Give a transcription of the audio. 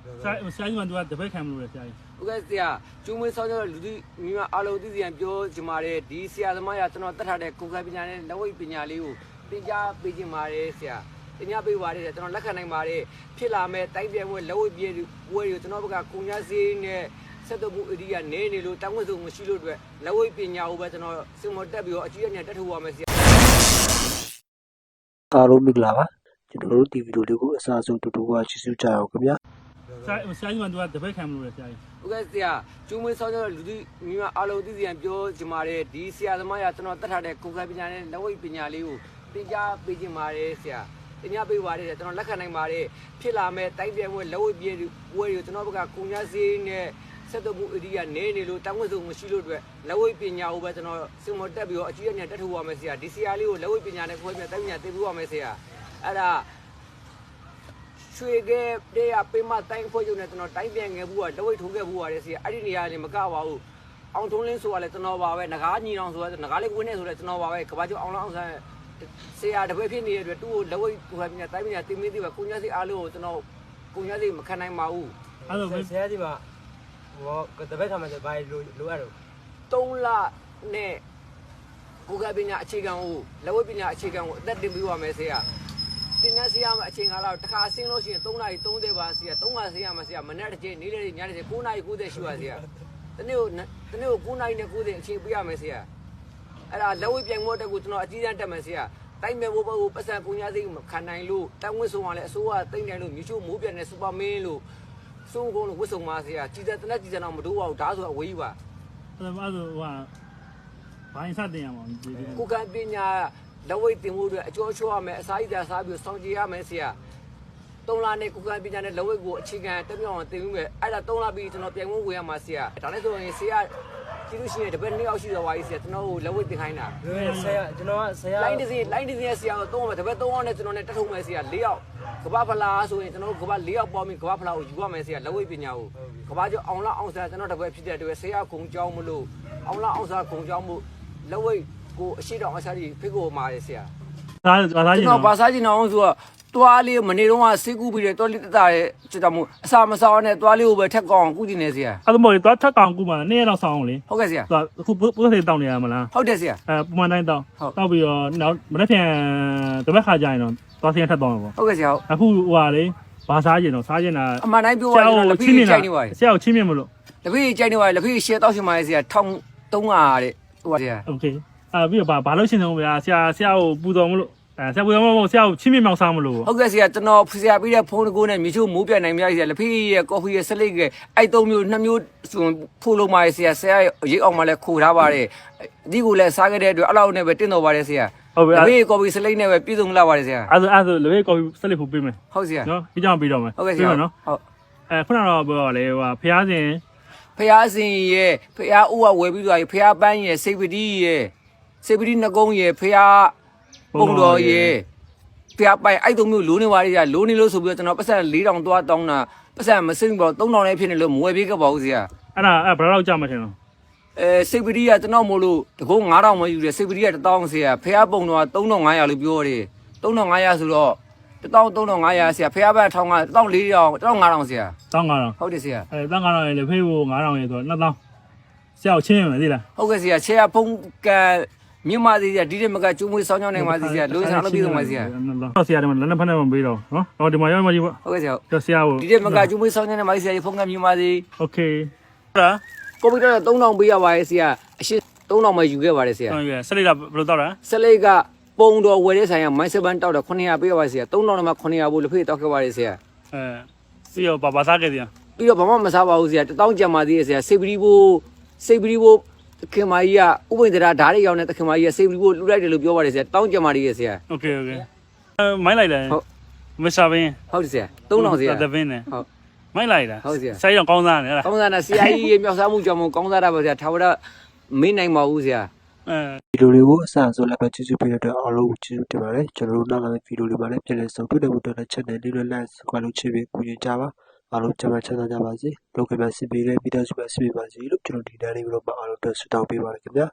ဆရာကြီးကတပည့်ခံမလို့လေဆရာကြီးဟုတ်ကဲ့ဆရာကျုံးမွေးဆောင်းကျတော့လူကြီးမိမအားလုံးသိစီရင်ပြောချင်ပါတယ်ဒီဆရာသမားရကျွန်တော်တတ်ထားတဲ့ကိုယ်ကပညာနဲ့လက်ဝိတ်ပညာလေးကိုသင်ကြားပေးချင်ပါတယ်ဆရာသင်ကြားပေးပါတယ်ကျွန်တော်လက်ခံနိုင်ပါတယ်ဖြစ်လာမဲ့တိုင်းပြည်ဝဲလက်ဝိတ်ပြေပွဲတွေကိုကျွန်တော်ဘက်ကကုန်ရစေးနဲ့ဆက်သွယ်မှုအရိယာနေနေလို့တောင်းဝတ်စုံမရှိလို့အတွက်လက်ဝိတ်ပညာကိုပဲကျွန်တော်စင်မော်တက်ပြီးတော့အကြီးအကျယ်တက်ထုတ်ရမယ်ဆရာအားလုံးမင်္ဂလာပါကျွန်တော်တို့ဒီဗီဒီယိုလေးကိုအစားဆုံးတူတူကကြည့်စုကြအောင်ခင်ဗျာဆရာကြီးကတပည့်ခံမလို့လေဆရာကြီးဟုတ်ကဲ့ဆရာကျုံးမွေးဆောင်းကျတော့လူကြီးမိမအားလုံးသိစီရင်ပြောချင်ပါတယ်ဒီဆရာသမားရကျွန်တော်တတ်ထားတဲ့ကိုယ်ကပညာနဲ့လက်ဝိတ်ပညာလေးကိုသင်ကြားပေးချင်ပါတယ်ဆရာသင်ကြားပေးပါတယ်ကျွန်တော်လက်ခံနိုင်ပါတယ်ဖြစ်လာမဲ့တိုင်းပြည်ဝဲလက်ဝိတ်ပြေပွဲတွေကိုကျွန်တော်ဘက်ကကုန်ရစေးနဲ့ဆက်သွယ်မှုအရိယာနေနေလို့တောင်းဝတ်စုံမရှိလို့အတွက်လက်ဝိတ်ပညာကိုပဲကျွန်တော်စင်မော်တက်ပြီးတော့အကြီးအကျယ်တက်ထုတ်ရမယ်ဆရာဒီဆရာလေးကိုလက်ဝိတ်ပညာနဲ့ခွဲပြတိုင်းပညာသိပြီးရမယ်ဆရာအဲ့ဒါရွှေကဲတဲ့ပေးမတိုင်းခွဲရုံနဲ့ကျွန်တော်တိုင်းပြန်ငယ်ဘူးကလက်ဝိတ်ထိုးခဲ့ဘူးရတယ်ဆရာအဲ့ဒီနေရာလေးမကပါဘူးအောင်ထုံးလင်းဆိုတာလည်းကျွန်တော်ပါပဲငကားညီအောင်ဆိုတော့ငကားလေးဝင်းနေဆိုတော့ကျွန်တော်ပါပဲကဘာကျော်အောင်လောင်းအောင်ဆန်းဆရာတပည့်ဖြစ်နေတဲ့အတွက်သူ့ကိုလက်ဝိတ်ခွဲပြတိုင်းပညာသိမင်းသိပဲကိုညာစီအားလုံးကိုကျွန်တော်ကိုညာစီမခံနိုင်ပါဘူးအဲ့လိုဆရာကြီးမှာဟောတပည့်ခံမှာဆိုဘာလိုအပ်တော့3လနဲ့ကိုကပညာအခြေခံကိုလက်ဝိတ်ပညာအခြေခံကိုအသက်တင်ပြီးရမယ်ဆရာတင်နေဆရာမအချိန်ကာလတစ်ခါဆင်းလို့ရှိရင်3နာရီ30ပါဆရာ3ခါဆရာမဆရာမနေ့တစ်ချိန်နေ့လေးညတစ်ချိန်9နာရီ90ရှိပါဆရာတနေ့ကို9နာရီနဲ့90အချိန်ပြရမယ်ဆရာအဲ့ဒါလက်ဝိတ်ပြိုင်ပွဲတက်ကိုကျွန်တော်အကြီးအကျယ်တက်မယ်ဆရာတိုင်းမဲ့ဘိုးဘိုးပတ်စံကိုညာစိတ်ခံနိုင်လို့တန်းဝစ်ဆုံးကလည်းအစိုးရတိတ်နိုင်လို့မြို့ချို့မိုးပြတ်နေစူပါမင်းလို့စိုးကုန်းလို့ဝစ်ဆုံးပါဆရာကြီးတဲ့တနက်ကြီးစံတော့မတိုးပါဘူးဒါဆိုအဝေးကြီးပါအဲ့ဒါဟိုဘာရင်စတင်ရမှာကိုကပညာလက်ဝိတ်တင်မှုတွေအကျော်ချောရမယ်အစာရည်သာစားပြီးစောင့်ကြည့်ရမယ်ဆရာ3လနဲ့ကိုကပညာနဲ့လက်ဝိတ်ကိုအခြေခံတက်ပြောင်းအောင်တင်ပြီးမယ်အဲ့ဒါ3လပြီးကျွန်တော်ပြန်ဝင်ဝင်ရမှာဆရာဒါနဲ့ဆိုရင်ဆရာကြည့်လို့ရှိရင်တပည့်2ယောက်ရှိတော့ပါပြီဆရာကျွန်တော်ကိုလက်ဝိတ်တင်ခိုင်းတာဆရာကျွန်တော်ကဆရာလိုင်းတစ်စီးဆရာကို3မယ်တပည့်3ယောက်နဲ့ကျွန်တော်နဲ့တက်ထုတ်မယ်ဆရာ4ယောက်ကဘာဖလားဆိုရင်ကျွန်တော်တို့ကဘာ4ယောက်ပေါင်းပြီးကဘာဖလားကိုယူရမယ်ဆရာလက်ဝိတ်ပညာကိုကဘာကျော်အောင်လားအောင်ဆရာကျွန်တော်တပည့်ဖြစ်တဲ့အတွက်ဆရာခုံကြောင်းမလို့အောင်လားအောင်ဆရာခုံကြောင်းမှုလက်ဝိတ်ကိုအရှိတောင်အစားကြီးဖိကိုမာတယ်ဆရာစားကြည့်တော့ဘာစားကြည့်အောင်ဆိုတော့တွားလေးမနေတော့ကစေးကူးပြီးတယ်တွားလေးတတရဲ့စစ်တော်မူအစာမစားနဲ့တွားလေးကိုပဲထက်ကောင်ကုကြည့်နေဆရာအဲ့ဒါမို့တွားထက်ကောင်ကုမှာနေ့ရက်တော့ဆောင်းအောင်လေဟုတ်ကဲ့ဆရာအခုပုစေးတောင်းနေရမလားဟုတ်တယ်ဆရာပုံမှန်တိုင်းတောက်ပြီးတော့နောက်မနေ့ပြန်တပတ်ခါကြာရင်တော့တွားစင်းထက်တောင်းရပေါ့ဟုတ်ကဲ့ဆရာအခုဟိုဟာလေဘာစားကြည့်တော့စားကြည့်တာအမှန်တိုင်းပြောရရင်လက်ဖီးကြိုက်နေပါဆရာကိုချင်းမြင်မလို့လက်ဖီးကြိုက်နေပါလက်ဖီးရှယ်တောက်ရှင်ပါဆရာ1300တဲ့ဟိုပါဆရာโอเคပြီးတော့ဘာလို့ရှင်းတော့ဗျာဆရာကိုပူတော်မလို့ဆရာပူတော်မလို့ဆရာကိုချင်းမြင်မောင်စားမလို့ဟုတ်ကဲ့ဆရာကျွန်တော်ဆရာပြီးတဲ့ဖုန်းတကူနဲ့မြေချိုးမိုးပြနိုင်များဆရာလက်ဖီးရဲ့ကော်ဖီရဲ့ဆလိတ်ရဲ့အဲ့3မျိုး2မျိုးဆိုဖိုးလုံးပါဆရာရိတ်အောင်မှလည်းခိုထားပါတယ်ဒီကိုလည်းစားခဲ့တဲ့အတွက်အဲ့လောက်နဲ့ပဲတင့်တော်ပါတယ်ဆရာဟုတ်ပြီလက်ဖီးကော်ဖီဆလိတ်နဲ့ပဲပြည်စုံလာပါတယ်ဆရာအဲ့ဒါလက်ဖီးကော်ဖီဆလိတ်ဖို့ပေးမယ်ဟုတ်ဆရာနော်ဒီကြောင်ပေးတော့မယ်ဟုတ်ကဲ့ဆရာနော်ဟုတ်ခုနကတော့ပြောလေဟိုဖျားစဉ်ရဲ့ဖျားဦးကဝယ်ပြီးသွားပြီဖျားပန်းရဲ့စိတ်ပတိရဲ့စေပတိနှကုံးရေဖျားပုံတော်ရေဖျားပိုင်အဲ့တုံမျိုးလိုနေပါလေဆရာလိုနေလို့ဆိုပြီးတော့ကျွန်တော်ပတ်စံ4000သွားတောင်းတာပတ်စံမစိမ့်ပေါ့3000လည်းဖြစ်နေလို့မဝယ်ပေးခဲ့ပါဘူးဆရာအဲ့ဒါဘယ်လောက်ကြာမှထင်တော့စေပတိကကျွန်တော်မို့လို့တကုန်း9000မယူတယ်စေပတိက1000ဆရာဖျားပုံတော်က3500လို့ပြောတယ်3500ဆိုတော့13500ဆရာဖျားပန်း1000က1400 15000ဆရာ15000ဟုတ်တယ်ဆရာ15000လေဖေးဖို့9000ရေဆိုတော့2000ဆရာကိုချင်းရမယ်သိလားဟုတ်ကဲ့ဆရာချေရဖုံးကမြန်မာစီဆရာဒီနေ့မကကျုံးမွေးဆောင်းချောင်းနေမှာစီဆရာလိုချင်အောင်လုပ်ပြီးတော့မှာဆရာဆရာဒီမှာလည်းဖက်နေမပေးတော့နော်ဒီမှာရောက်မှကြီးပေါ့ဟုတ်ကဲ့ဆရာဆရာကိုဒီနေ့မကကျုံးမွေးဆောင်းချောင်းနေမှာဆရာဖုံးကမြန်မာစီโอเคဟုတ်လားကွန်ပျူတာ3000ပေးရပါတယ်ဆရာအရှိ3000ပဲယူခဲ့ပါတယ်ဆရာဟုတ်ကဲ့ဆက်လိုက်တာဘယ်လိုတောက်တာဆက်လိုက်ကပုံတော်ဝယ်တဲ့ဆိုင်ကမိုင်းစပန်တောက်တာ900ပေးရပါတယ်ဆရာ3000နဲ့မှ900ဘူးလက်ဖေးတောက်ခဲ့ပါတယ်ဆရာပြီးတော့ဘာစားခဲ့ဆရာပြီးတော့ဘာမှမစားပါဘူးဆရာ1000ကျန်ပါသေးတယ်ဆရာစိတ်ပရီဘိုးခင်မကြီးကဥပိ္ပဒရာဓာတ်ရရောက်တဲ့ခင်မကြီးကစိတ်ပရီဘိုးလှူလိုက်တယ်လို့ပြောပါတယ်ဆရာ1000ကျန်ပါသေးတယ်ဆရာโอเคမိုင်းလိုက်တယ်ဟုတ်မစားဘင်းဟုတ်တယ်ဆရာ3000ဆရာတပင်းနဲ့ဟုတ်မိုင်းလိုက်တာဟုတ်ဆရာဆိုင်တော့ကောင်းစားနေလားကောင်းစားနေဆရာကြီးမြောက်စားမှုကြောင့်ကောင်းစားတာပါဆရာထာဝရမင်းနိုင်ပါဘူးဆရာဗီဒီယိုလေးကိုအစားဆုံးလည်းပဲကြည့်ပေးတဲ့အားလုံးကျေးဇူးတင်ပါတယ်ကျွန်တော်တို့နောက်လာမယ့်ဗီဒီယိုလေးမှာလည်းပြန်လည်ဆုံတွေ့တဲ့ဘုရားနဲ့ channel လေးနဲ့ like ခွာလို့ချစ်ပြီးကူညီကြပါအားလုံးကျမ်းချမ်းသာကြပါစေလောကမှာစစ်ပေးတဲ့မိသားစုပါစစ်ပေးပါစေလို့ကျွန်တော်ဒီနေ့လေးပြီးတော့အားလုံးတက်ဆုတောင်းပေးပါရခင်ဗျာ